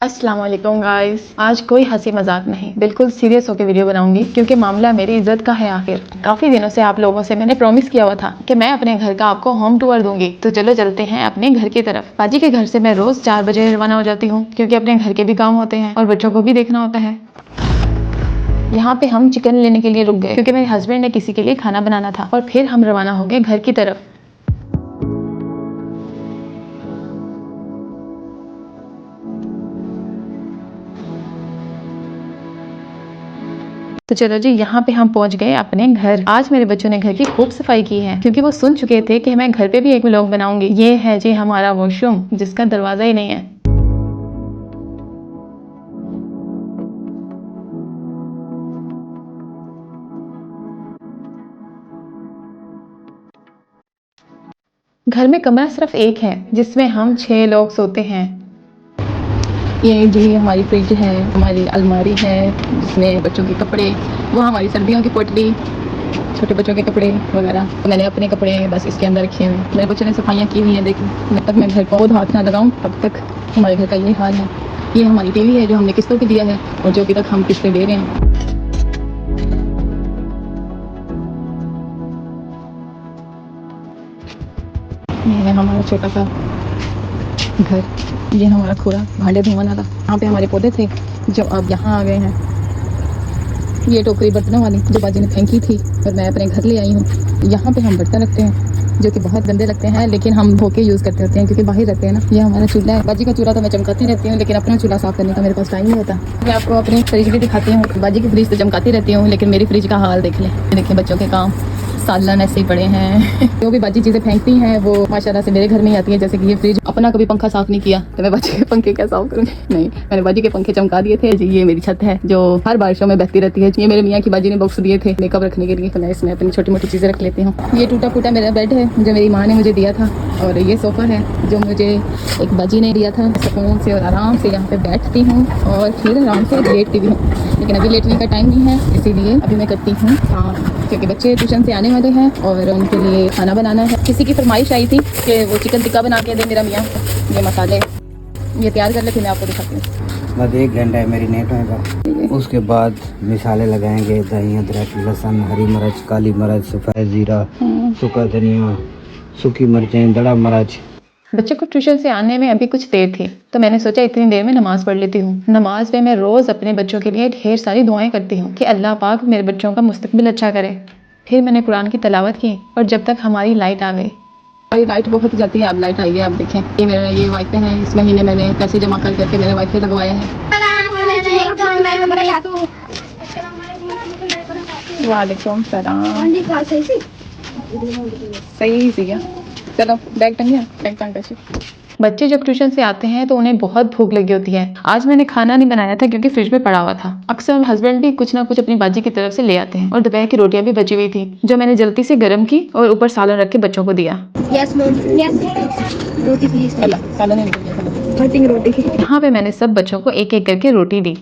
अस्सलाम वालेकुम गाइस। आज कोई हंसी मजाक नहीं, बिल्कुल सीरियस होकर वीडियो बनाऊंगी क्योंकि मामला मेरी इज्जत का है। आखिर काफी दिनों से आप लोगों से मैंने प्रॉमिस किया हुआ था कि मैं अपने घर का आपको होम टूर दूंगी। तो चलो चलते हैं अपने घर की तरफ। बाजी के घर से मैं रोज 4 बजे रवाना हो जाती हूँ क्योंकि अपने घर के भी काम होते हैं और बच्चों को भी देखना होता है। यहाँ पे हम चिकन लेने के लिए रुक गए क्योंकि मेरे हस्बैंड ने किसी के लिए खाना बनाना था और फिर हम रवाना हो गए घर की तरफ। तो चलो जी, यहाँ पे हम पहुंच गए अपने घर। आज मेरे बच्चों ने घर की खूब सफाई की है क्योंकि वो सुन चुके थे कि मैं घर पे भी एक व्लॉग बनाऊंगी। ये है जी हमारा वॉशरूम जिसका दरवाजा ही नहीं है। घर में कमरा सिर्फ एक है जिसमें हम 6 लोग सोते हैं। ये जी हमारी फ्रिज है, हमारी अलमारी है जिसमें बच्चों के कपड़े, वो हमारी सर्दियों की पोटली, छोटे बच्चों के कपड़े वगैरह। मैंने अपने कपड़े बस इसके अंदर रखे हुए। मेरे बच्चों ने सफाइयाँ की हुई हैं। देखो, जब तक मैं घर को खुद हाथ ना लगाऊं तब तक हमारे घर का ये हाल है। ये हमारी टीवी है जो हमने किस्तों पे दिया है और जो अभी तक हम किस्तें दे रहे हैं। ये है हमारा छोटा सा घर। ये हमारा खुला भांडे धोने वाला। यहाँ पे हमारे पौधे थे जो अब यहाँ आ गए हैं। ये टोकरी बर्तनों वाली जो बाजी ने फेंकी थी और मैं अपने घर ले आई हूँ। यहाँ पे हम बर्तन रखते हैं जो कि बहुत गंदे लगते हैं, लेकिन हम धो के यूज़ करते होते हैं क्योंकि बाहर रहते हैं ना। ये हमारा चूल्हा है। बाजी का चूल्हा तो मैं चमकाती रहती हूँ, लेकिन अपना चूल्हा साफ करने का मेरे पास टाइम नहीं होता। मैं आपको अपनी फ्रिज भी दिखाती हूँ। बाजी की फ्रिज तो चमकाती रहती हूँ, लेकिन मेरी फ्रिज का हाल देख लें। देखिए बच्चों के काम सालन ऐसे ही पड़े हैं। जो भी बाजी चीज़ें फेंकती हैं वो माशाल्लाह से मेरे घर में ही आती है। जैसे कि ये फ्रिज, अपना कभी पंखा साफ नहीं किया तो मैं बाजी के पंखे क्या साफ करूँगी। नहीं, मैंने बाजी के पंखे चमका दिए थे जी। ये मेरी छत है जो हर बारिशों में बहती रहती है। ये मेरे मियाँ की बाजी ने बॉक्स दिए थे मेकअप रखने के लिए, तो मैं इसमें अपनी छोटी मोटी चीज़ें रख लेती हूँ। ये टूटा फूटा मेरा बेड है जो मेरी माँ ने मुझे दिया था, और ये सोफ़ा है जो मुझे एक बाजी ने दिया था। सुकून से और आराम से यहाँ पे बैठती हूँ और फिर आराम से लेटती भी हूँ। लेकिन अभी लेटने का टाइम नहीं है, इसीलिए अभी मैं करती हूँ क्योंकि बच्चे ट्यूशन से आने वाले हैं और उनके लिए खाना बनाना है। किसी की फरमाइश आई थी कि वो चिकन टिक्का बना के दे मेरा मियाँ। ये मसाले ये तैयार कर ले, फिर मैं आपको दिखाती हूँ। बाद 1 घंटा मैरिनेट होगा। उसके बाद मिसाले लगाएंगे, दही, अदरक, लहसुन, हरी मिर्च, काली मिर्च, सफ़ेद जीरा, सूखा धनिया, सूखी मिर्चें, दड़ा मिर्च। बच्चे को ट्यूशन से आने में अभी कुछ देर थी तो मैंने सोचा इतनी देर में नमाज पढ़ लेती हूँ। नमाज में मैं रोज़ अपने बच्चों के लिए ढेर सारी दुआएं करती हूँ कि अल्लाह पाक मेरे बच्चों का मुस्तकबिल अच्छा करे। फिर मैंने कुरान की तिलावत की और जब तक हमारी लाइट आ गई। और लाइट बहुत जाती है। अब लाइट आई है, आप देखें। ये मेरा ये वाईफाई है। इस महीने मैंने पैसे जमा कर करके मेरे वाईफाई लगवाया है। वालेकुम सलाम। सही सीगा। चलो बैग टंगिया, बैग टंग कर। बच्चे जब ट्यूशन से आते हैं तो उन्हें बहुत भूख लगी होती है। आज मैंने खाना नहीं बनाया था क्योंकि फ्रिज में पड़ा हुआ था। अक्सर हस्बैंड भी कुछ ना कुछ अपनी बाजी की तरफ से ले आते हैं और दोपहर की रोटियां भी बची हुई थी जो मैंने जल्दी से गर्म की और ऊपर सालन रख के बच्चों को दिया। रोटी प्लीज। रोटी। यहाँ पे मैंने सब बच्चों को एक एक करके रोटी दी।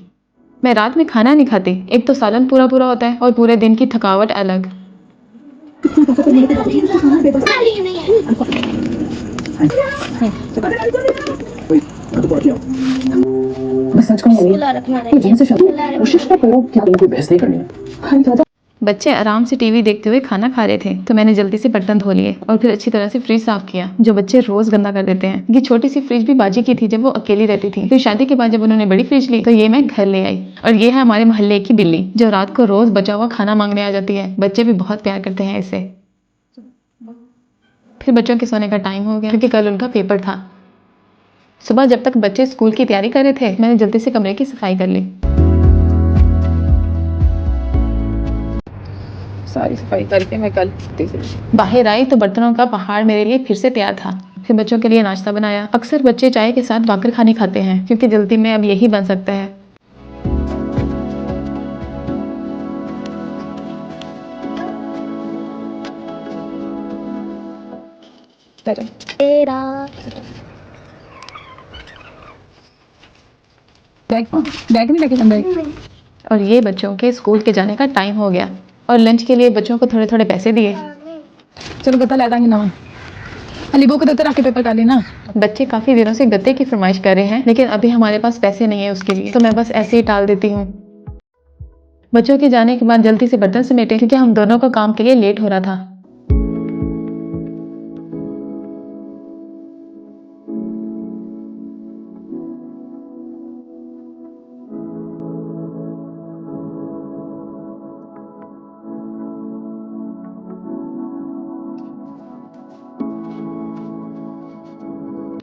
मैं रात में खाना नहीं खाती, एक तो सालन पूरा पूरा होता है और पूरे दिन की थकावट अलग। बच्चे आराम से टीवी देखते हुए खाना खा रहे थे तो मैंने जल्दी से बर्तन धो लिए और फिर अच्छी तरह से फ्रिज साफ किया जो बच्चे रोज गंदा कर देते हैं। ये छोटी सी फ्रिज भी बाजी की थी जब वो अकेली रहती थी। फिर शादी के बाद जब उन्होंने बड़ी फ्रिज ली तो ये मैं घर ले आई। और ये है हमारे मोहल्ले की बिल्ली जो रात को रोज बचा हुआ खाना मांगने आ जाती है। बच्चे भी बहुत प्यार करते हैं इसे। फिर बच्चों के सोने का टाइम हो गया क्योंकि कल उनका पेपर था। सुबह जब तक बच्चे स्कूल की तैयारी कर रहे थे मैंने जल्दी से कमरे की सफाई कर ली। सारी सफाई करके मैं कल बाहर आई तो बर्तनों का पहाड़ मेरे लिए फिर से तैयार था। फिर बच्चों के लिए नाश्ता बनाया। अक्सर बच्चे चाय के साथ बाकर खाने खाते हैं क्योंकि जल्दी में अब यही बन सकता है। बैग नहीं लेके जाना। और ये बच्चों के स्कूल के जाने का टाइम हो गया और लंच के लिए बच्चों को थोड़े थोड़े पैसे दिए। चलो पता ला देंगे ना। अलीबो को देते रख के पेपर काली ना। बच्चे काफी दिनों से गत्ते की फरमाइश कर रहे हैं, लेकिन अभी हमारे पास पैसे नहीं है उसके लिए, तो मैं बस ऐसे ही टाल देती हूँ। बच्चों के जाने के बाद जल्दी से बर्तन समेटे, क्योंकि हम दोनों को काम के लिए लेट हो रहा था।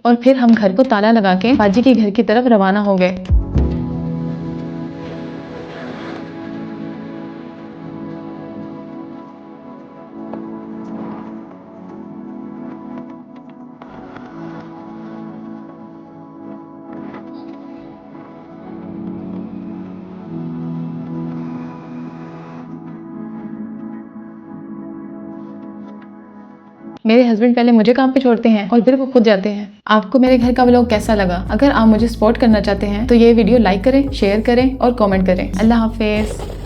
और फिर हम घर को ताला लगा के बाजी के घर की तरफ रवाना हो गए। मेरे हस्बैंड पहले मुझे काम पे छोड़ते हैं और फिर वो खुद जाते हैं। आपको मेरे घर का व्लॉग कैसा लगा? अगर आप मुझे सपोर्ट करना चाहते हैं तो ये वीडियो लाइक करें, शेयर करें और कमेंट करें। अल्लाह हाफिज।